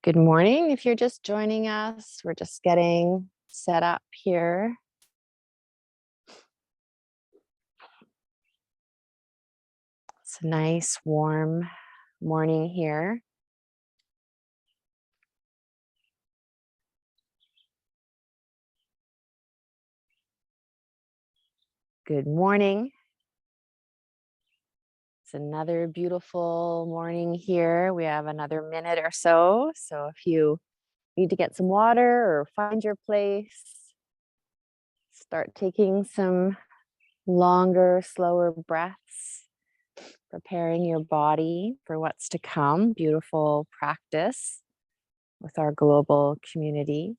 Good morning. If you're just joining us, we're just getting set up here. It's a nice, warm morning here. Good morning. It's another beautiful morning here. We have another minute or so. So if you need to get some water or find your place, start taking some longer, slower breaths, preparing your body for what's to come. Beautiful practice with our global community.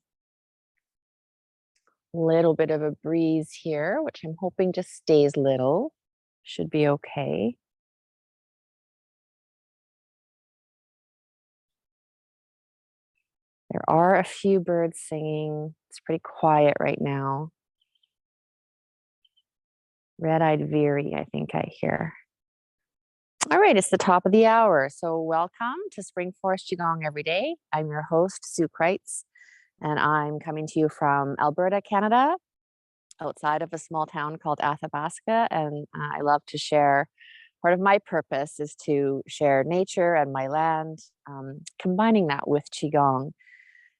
Little bit of a breeze here, which I'm hoping just stays little. Should be okay. There are a few birds singing. It's pretty quiet right now. Red-eyed veery, I think I hear. All right, it's the top of the hour. So welcome to Spring Forest Qigong Every Day. I'm your host, Sue Kreitz, and I'm coming to you from Alberta, Canada, outside of a small town called Athabasca. And I love to share. Part of my purpose is to share nature and my land, combining that with Qigong.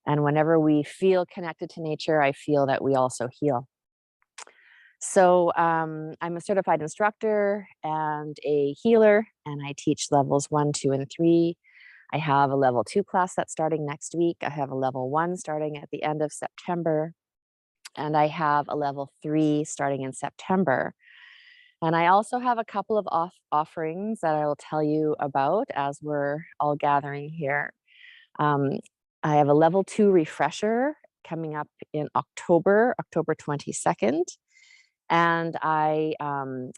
And whenever we feel connected to nature, I feel that we also heal. So I'm a certified instructor and a healer, and I teach levels 1, 2, and 3. I have a level 2 class that's starting next week. I have a level 1 starting at the end of September. And I have a level 3 starting in September. And I also have a couple of offerings that I will tell you about as we're all gathering here. I have a level 2 refresher coming up in October 22nd. And I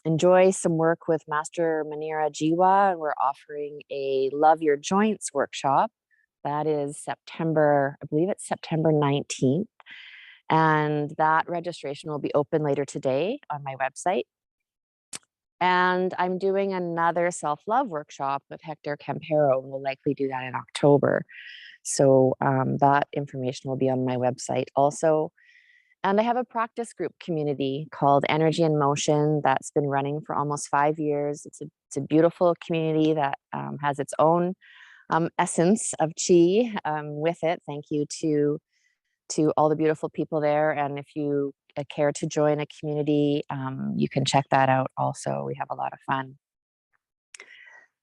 enjoy some work with Master Manira Jiwa, and we're offering a Love Your Joints workshop. That is September, I believe it's September 19th. And that registration will be open later today on my website. And I'm doing another self-love workshop with Hector Campero, and we'll likely do that in October. So that information will be on my website also. And I have a practice group community called Energy in Motion that's been running for almost 5 years. It's a beautiful community that has its own essence of Qi with it. Thank you to all the beautiful people there. And if you care to join a community, you can check that out also. We have a lot of fun.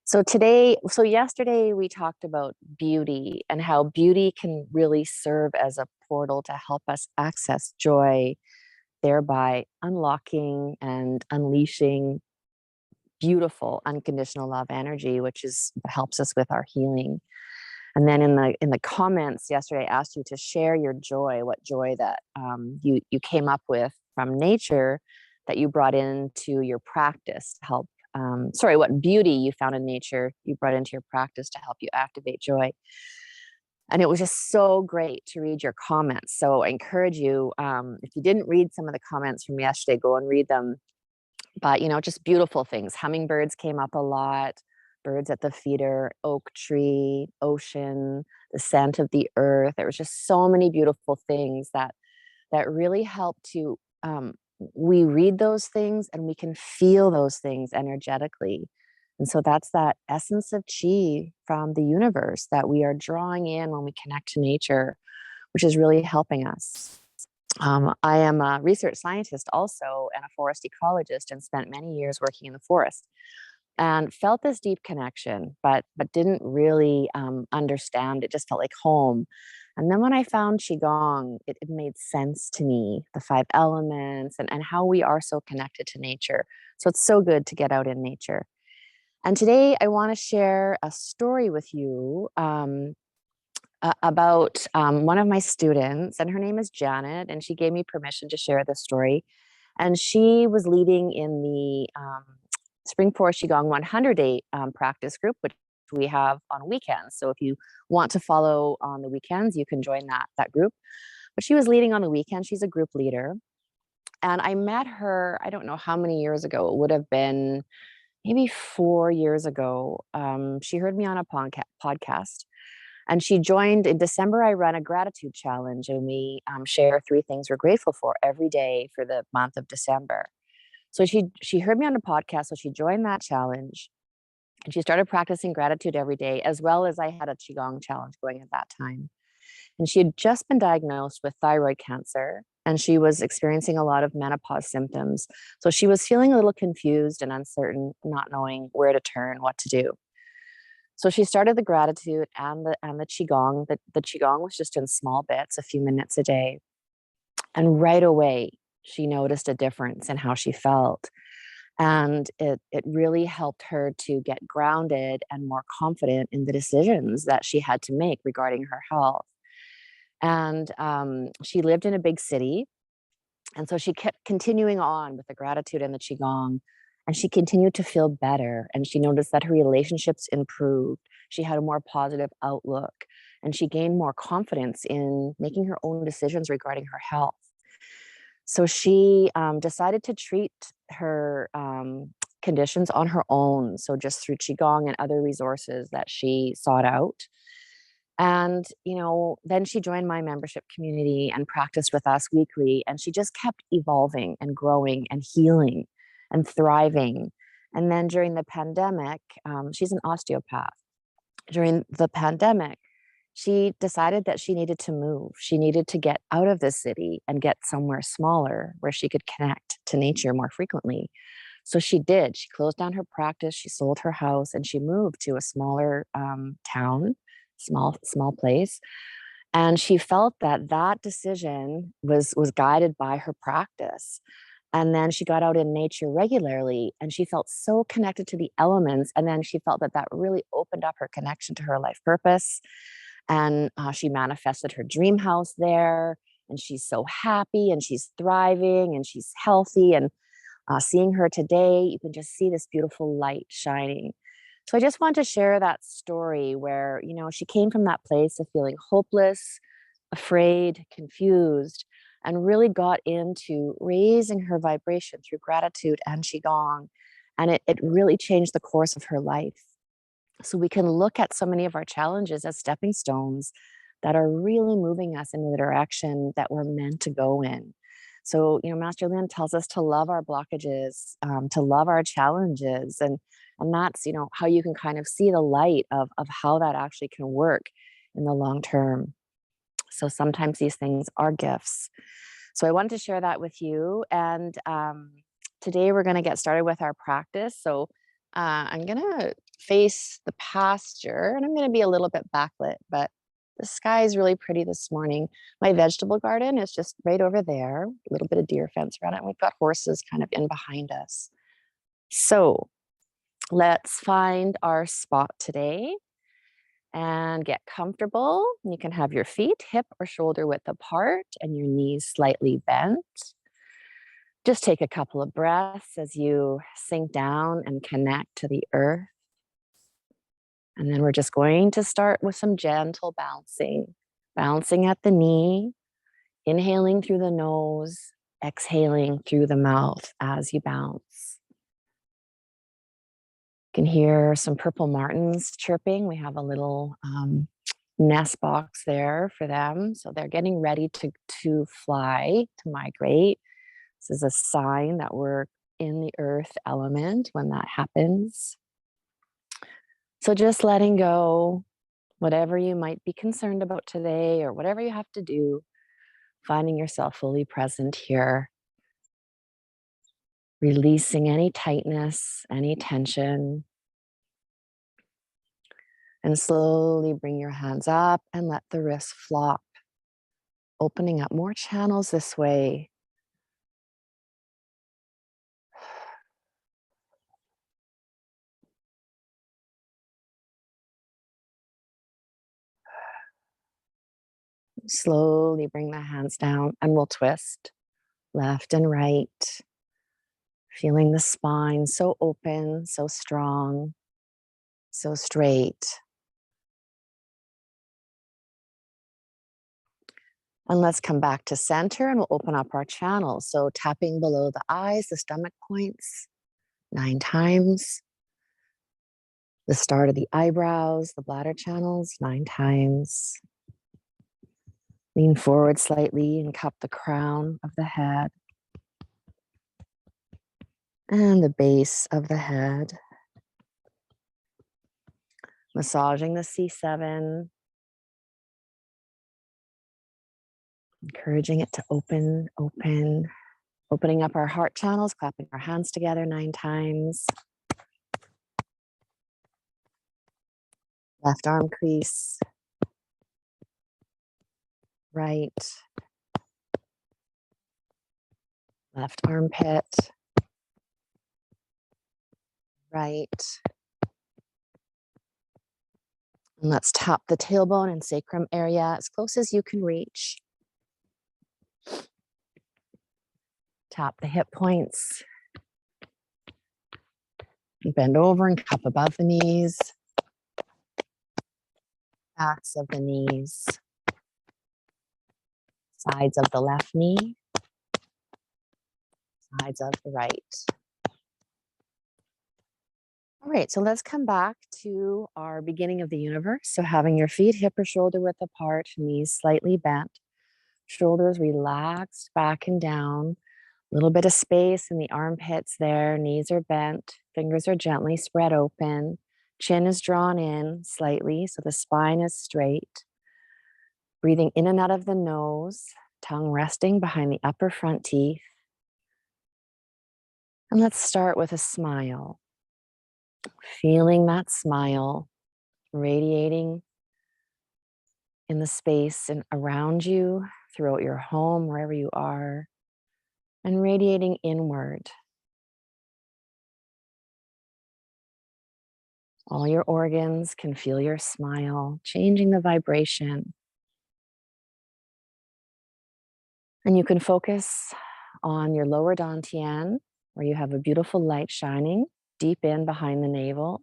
So yesterday we talked about beauty and how beauty can really serve as a portal to help us access joy, thereby unlocking and unleashing beautiful unconditional love energy, which helps us with our healing. And then in the comments yesterday, I asked you to share your joy, what joy that you came up with from nature that you brought into your practice to help. What beauty you found in nature you brought into your practice to help you activate joy. And it was just so great to read your comments. So I encourage you, if you didn't read some of the comments from yesterday, go and read them. But, just beautiful things. Hummingbirds came up a lot. Birds at the feeder, oak tree, ocean, the scent of the earth. There was just so many beautiful things that really help to, we read those things and we can feel those things energetically. And so that's that essence of Qi from the universe that we are drawing in when we connect to nature, which is really helping us. I am a research scientist also and a forest ecologist and spent many years working in the forest and felt this deep connection, but didn't really understand. It just felt like home. And then when I found Qigong, it made sense to me, the 5 elements and how we are so connected to nature. So it's so good to get out in nature. And today I want to share a story with you about one of my students, and her name is Janet, and she gave me permission to share this story. And she was leading in the Spring Forest Qigong 100-day practice group, which we have on weekends. So if you want to follow on the weekends, you can join that group. But she was leading on the weekend. She's a group leader. And I met her, I don't know how many years ago. It would have been maybe 4 years ago. She heard me on a podcast. And she joined in December. I run a gratitude challenge, and we share 3 things we're grateful for every day for the month of December. So she heard me on a podcast, so she joined that challenge, and she started practicing gratitude every day, as well as I had a Qigong challenge going at that time. And she had just been diagnosed with thyroid cancer, and she was experiencing a lot of menopause symptoms. So she was feeling a little confused and uncertain, not knowing where to turn, what to do. So she started the gratitude and the qigong. The qigong was just in small bits, a few minutes a day. And right away, she noticed a difference in how she felt. And it really helped her to get grounded and more confident in the decisions that she had to make regarding her health. And she lived in a big city. And so she kept continuing on with the gratitude and the qigong, and she continued to feel better. And she noticed that her relationships improved. She had a more positive outlook, and she gained more confidence in making her own decisions regarding her health. So she decided to treat her conditions on her own. So just through qigong and other resources that she sought out. And, then she joined my membership community and practiced with us weekly. And she just kept evolving and growing and healing and thriving. And then during the pandemic, she's an osteopath. During the pandemic, she decided that she needed to move. She needed to get out of the city and get somewhere smaller where she could connect to nature more frequently. So she did. She closed down her practice, she sold her house, and she moved to a smaller town, small place. And she felt that that decision was guided by her practice. And then she got out in nature regularly, and she felt so connected to the elements. And then she felt that that really opened up her connection to her life purpose. And she manifested her dream house there. And she's so happy, and she's thriving, and she's healthy. And seeing her today, you can just see this beautiful light shining. So I just want to share that story where, she came from that place of feeling hopeless, afraid, confused, and really got into raising her vibration through gratitude and Qigong. And it really changed the course of her life. So we can look at so many of our challenges as stepping stones that are really moving us in the direction that we're meant to go in. So, Master Lin tells us to love our blockages, to love our challenges. And that's, how you can kind of see the light of how that actually can work in the long term. So sometimes these things are gifts. So I wanted to share that with you. And today we're going to get started with our practice. So I'm going to face the pasture, and I'm going to be a little bit backlit, but the sky is really pretty this morning. My vegetable garden is just right over there, a little bit of deer fence around it. And we've got horses kind of in behind us. So let's find our spot today and get comfortable. You can have your feet hip or shoulder width apart and your knees slightly bent. Just take a couple of breaths as you sink down and connect to the earth. And then we're just going to start with some gentle bouncing at the knee, inhaling through the nose, exhaling through the mouth as you bounce. You can hear some purple martins chirping. We have a little nest box there for them. So they're getting ready to fly, to migrate. This is a sign that we're in the earth element when that happens. So just letting go, whatever you might be concerned about today or whatever you have to do, finding yourself fully present here, releasing any tightness, any tension, and slowly bring your hands up and let the wrists flop, opening up more channels this way. Slowly bring the hands down and we'll twist left and right, feeling the spine so open, so strong, so straight. And let's come back to center and we'll open up our channels. So tapping below the eyes, the stomach points, 9 times. The start of the eyebrows, the bladder channels, 9 times. Lean forward slightly and cup the crown of the head and the base of the head. Massaging the C7, encouraging it to open, opening up our heart channels, clapping our hands together 9 times. Left arm crease, right, left armpit, right. And let's tap the tailbone and sacrum area as close as you can reach. Tap the hip points. Bend over and cup above the knees. Backs of the knees. Sides of the left knee. Sides of the right. All right, so let's come back to our beginning of the universe. So having your feet hip or shoulder width apart, knees slightly bent, shoulders relaxed back and down, a little bit of space in the armpits there, knees are bent, fingers are gently spread open, chin is drawn in slightly, so the spine is straight. Breathing in and out of the nose, tongue resting behind the upper front teeth. And let's start with a smile. Feeling that smile radiating in the space and around you, throughout your home, wherever you are, and radiating inward. All your organs can feel your smile, changing the vibration. And you can focus on your lower dantian, where you have a beautiful light shining deep in behind the navel.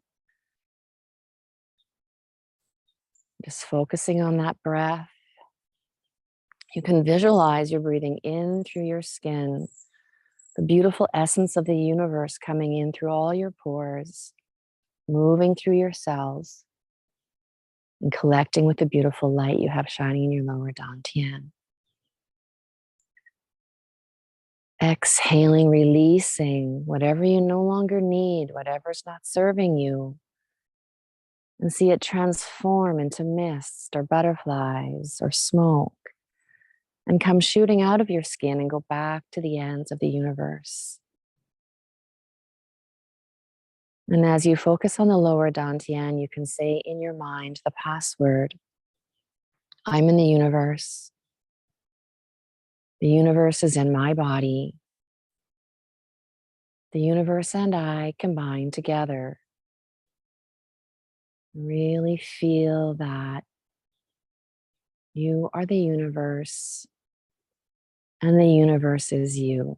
Just focusing on that breath. You can visualize you're breathing in through your skin, the beautiful essence of the universe coming in through all your pores, moving through your cells, and collecting with the beautiful light you have shining in your lower dantian. Exhaling, releasing whatever you no longer need, whatever's not serving you, and see it transform into mist or butterflies or smoke and come shooting out of your skin and go back to the ends of the universe. And as you focus on the lower dantian, you can say in your mind the password, I'm in the universe. The universe is in my body. The universe and I combine together. Really feel that you are the universe and the universe is you.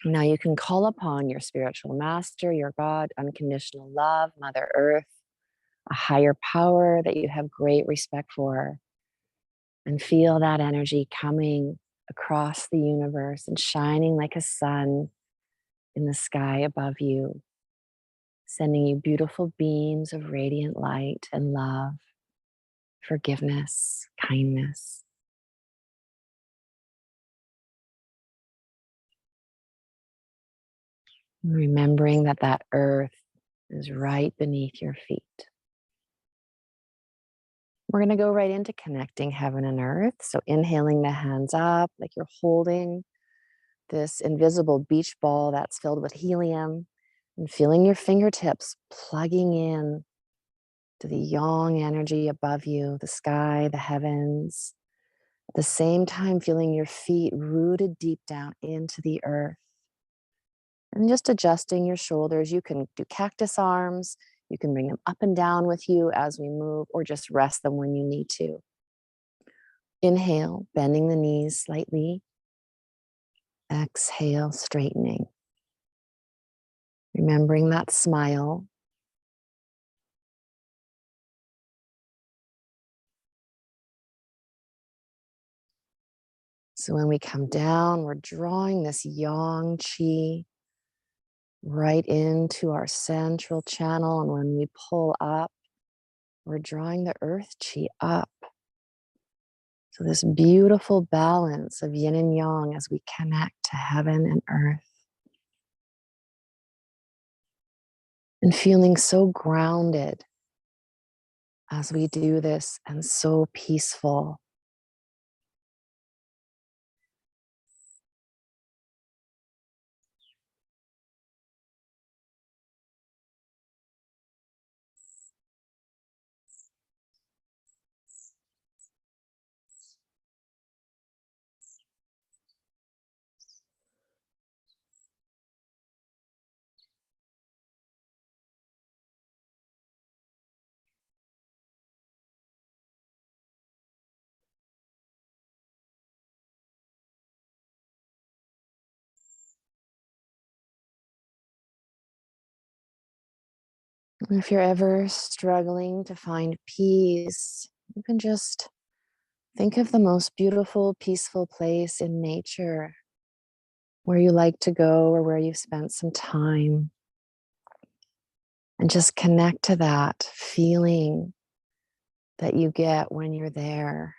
Now you can call upon your spiritual master, your God, unconditional love, Mother Earth, a higher power that you have great respect for, and feel that energy coming across the universe and shining like a sun in the sky above you, sending you beautiful beams of radiant light and love, forgiveness, kindness. Remembering that that earth is right beneath your feet. We're going to go right into connecting heaven and earth. So inhaling the hands up like you're holding this invisible beach ball that's filled with helium, and feeling your fingertips plugging in to the yang energy above you, the sky, the heavens. At the same time, feeling your feet rooted deep down into the earth. And just adjusting your shoulders. You can do cactus arms. You can bring them up and down with you as we move, or just rest them when you need to. Inhale, bending the knees slightly. Exhale, straightening. Remembering that smile. So when we come down, we're drawing this yang qi right into our central channel. And when we pull up, we're drawing the earth chi up. So this beautiful balance of yin and yang as we connect to heaven and earth. And feeling so grounded as we do this and so peaceful. And if you're ever struggling to find peace, you can just think of the most beautiful, peaceful place in nature where you like to go or where you've spent some time. And just connect to that feeling that you get when you're there.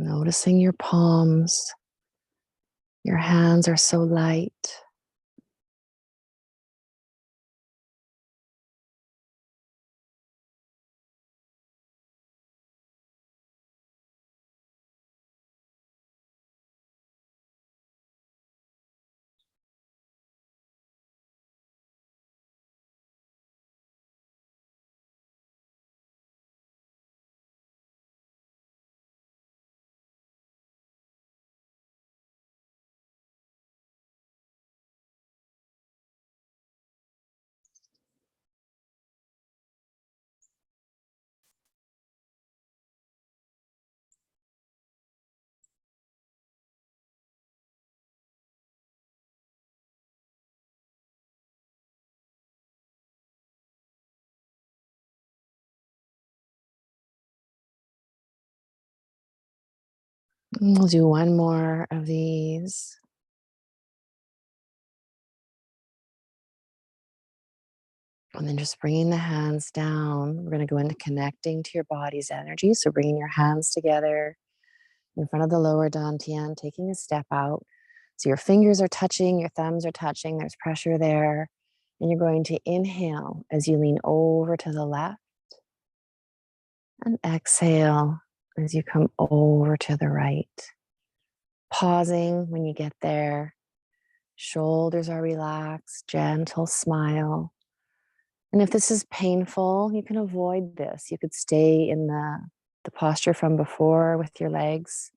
Noticing your palms, your hands are so light. And we'll do one more of these. And then just bringing the hands down. We're going to go into connecting to your body's energy. So bringing your hands together in front of the lower dantian, taking a step out. So your fingers are touching, your thumbs are touching, there's pressure there. And you're going to inhale as you lean over to the left and exhale as you come over to the right. Pausing when you get there. Shoulders are relaxed, gentle smile. And if this is painful, you can avoid this. You could stay in the posture from before with your legs.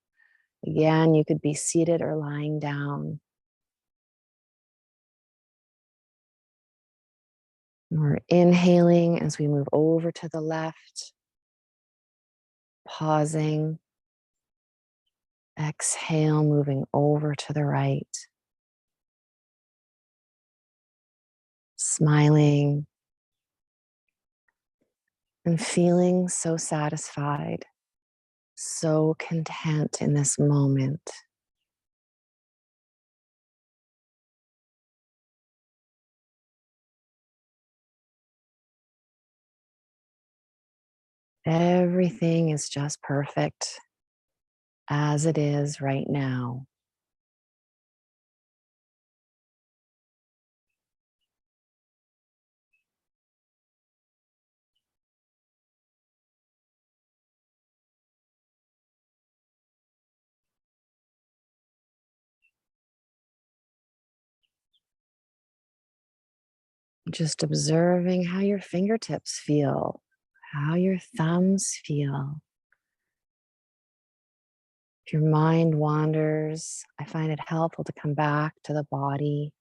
Again, you could be seated or lying down. We're inhaling as we move over to the left, pausing, exhale, moving over to the right, smiling and feeling so satisfied, so content in this moment. Everything is just perfect as it is right now. Just observing how your fingertips feel, how your thumbs feel. If your mind wanders, I find it helpful to come back to the body,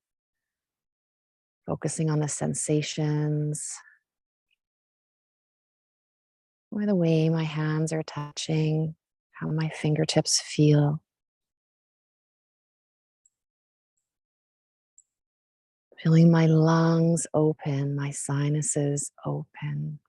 focusing on the sensations or the way my hands are touching, how my fingertips feel. Feeling my lungs open, my sinuses open.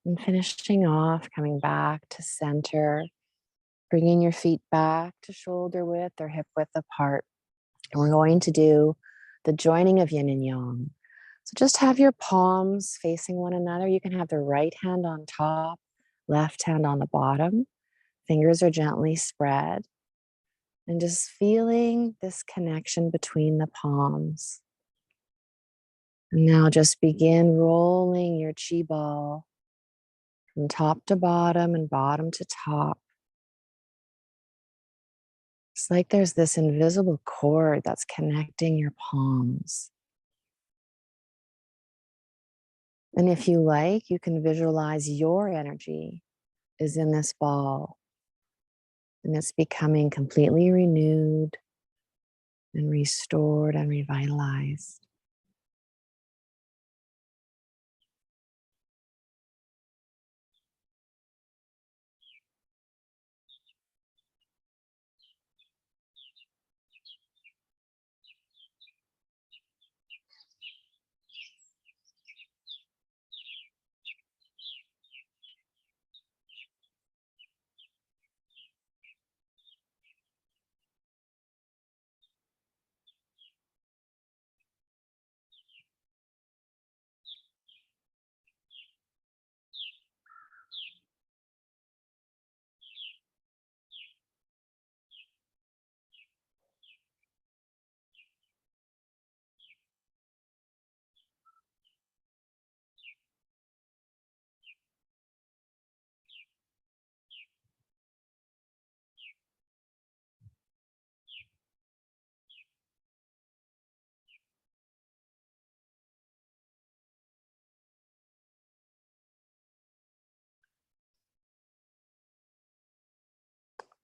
And finishing off, coming back to center, bringing your feet back to shoulder width or hip width apart. And we're going to do the joining of yin and yang. So just have your palms facing one another. You can have the right hand on top, left hand on the bottom. Fingers are gently spread. And just feeling this connection between the palms. And now just begin rolling your chi ball from top to bottom and bottom to top. It's like there's this invisible cord that's connecting your palms. And if you like, you can visualize your energy is in this ball and it's becoming completely renewed and restored and revitalized.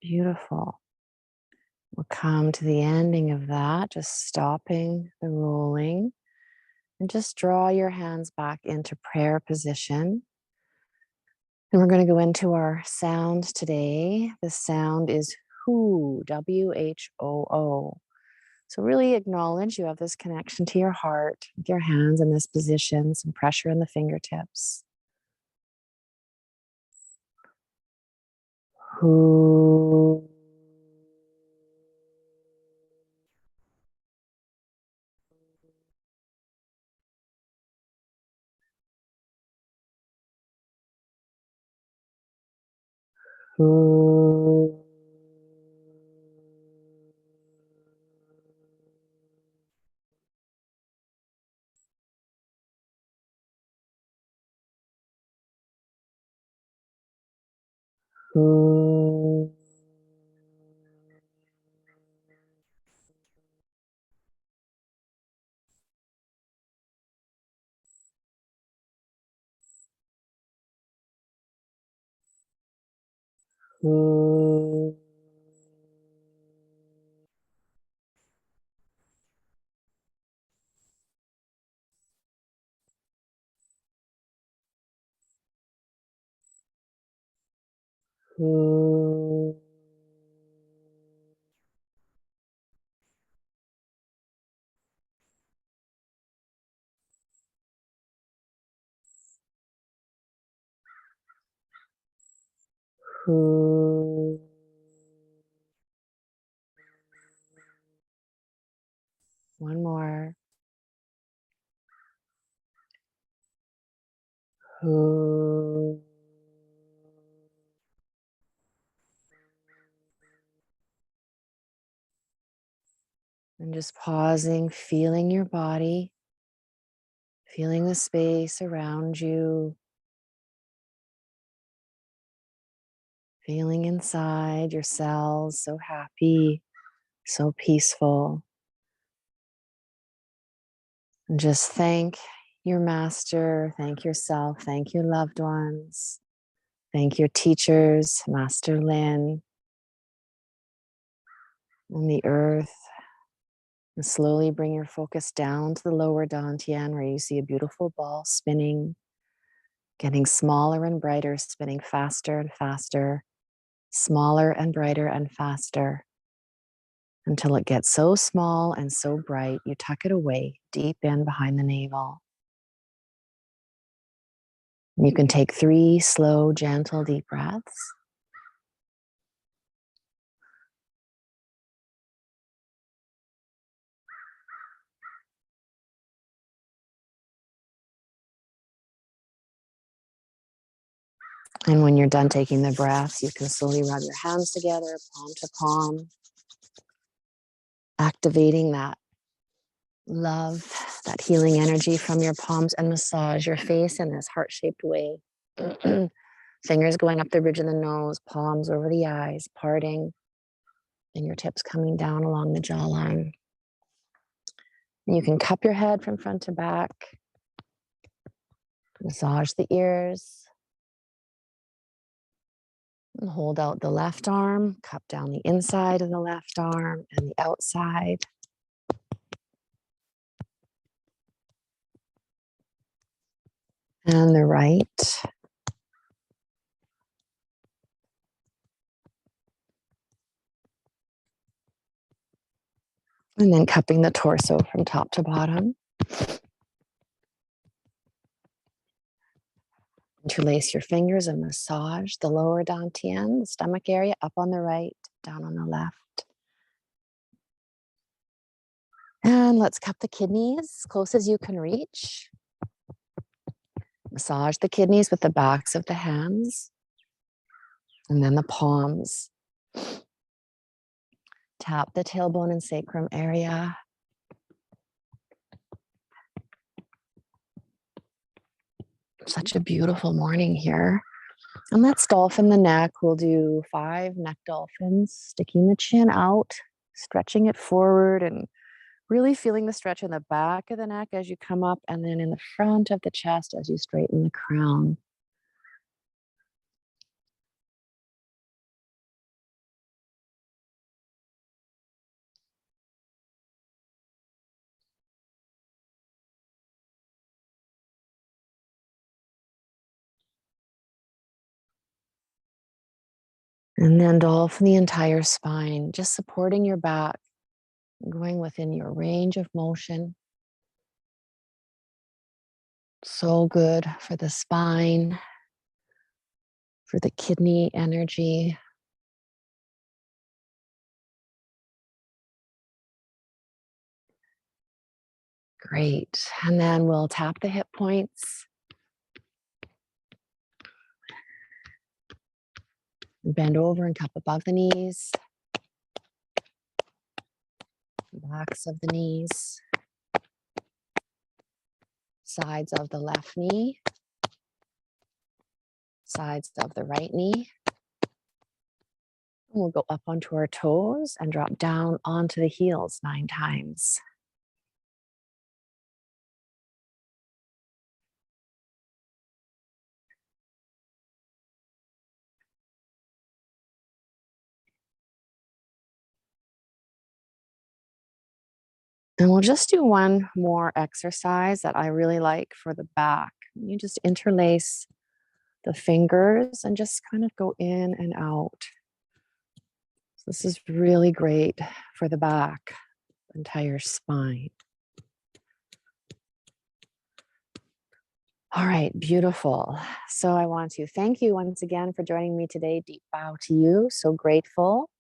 Beautiful. We'll come to the ending of that, just stopping the rolling and just draw your hands back into prayer position. And we're going to go into our sound today. The sound is whoo, WHOO. So really acknowledge you have this connection to your heart with your hands in this position, some pressure in the fingertips. Whoo. Whoo. Whoo. Whoo. Whoo. Who. One more. Who. And just pausing, feeling your body, feeling the space around you, feeling inside your cells, so happy, so peaceful. And just thank your master, thank yourself, thank your loved ones, thank your teachers, Master Lin, and the earth. And slowly bring your focus down to the lower dantian where you see a beautiful ball spinning, getting smaller and brighter, spinning faster and faster, smaller and brighter and faster, until it gets so small and so bright, you tuck it away deep in behind the navel. You can take 3 slow, gentle, deep breaths. And when you're done taking the breaths, you can slowly rub your hands together, palm to palm, activating that love, that healing energy from your palms, and massage your face in this heart-shaped way. Fingers going up the bridge of the nose, palms over the eyes, parting, fingertips coming down along the jawline. And you can cup your head from front to back, massage the ears, and hold out the left arm, cup down the inside of the left arm and the outside. And the right. And then cupping the torso from top to bottom. Interlace your fingers and massage the lower dantian, the stomach area, up on the right, down on the left. And let's cup the kidneys as close as you can reach. Massage the kidneys with the backs of the hands and then the palms. Tap the tailbone and sacrum area. Such a beautiful morning here. And let's dolphin the neck. We'll do 5 neck dolphins, sticking the chin out, stretching it forward, and really feeling the stretch in the back of the neck as you come up, and then in the front of the chest as you straighten the crown. And then dolphin the entire spine, just supporting your back, going within your range of motion. So good for the spine, for the kidney energy. Great. And then we'll tap the hip points. Bend over and cup above the knees. Backs of the knees. Sides of the left knee. Sides of the right knee. We'll go up onto our toes and drop down onto the heels 9 times. And we'll just do one more exercise that I really like for the back. You just interlace the fingers and just kind of go in and out. So this is really great for the back, entire spine. All right, beautiful. So I want to thank you once again for joining me today. Deep bow to you. So grateful.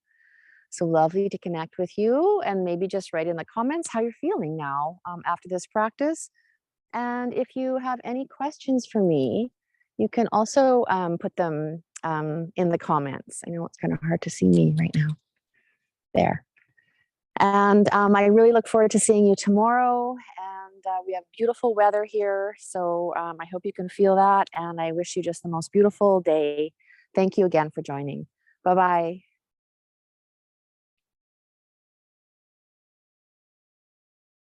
So lovely to connect with you. And maybe just write in the comments how you're feeling now after this practice. And if you have any questions for me, you can also put them in the comments. I know it's kind of hard to see me right now. There. And I really look forward to seeing you tomorrow. And we have beautiful weather here. So I hope you can feel that. And I wish you just the most beautiful day. Thank you again for joining. Bye bye.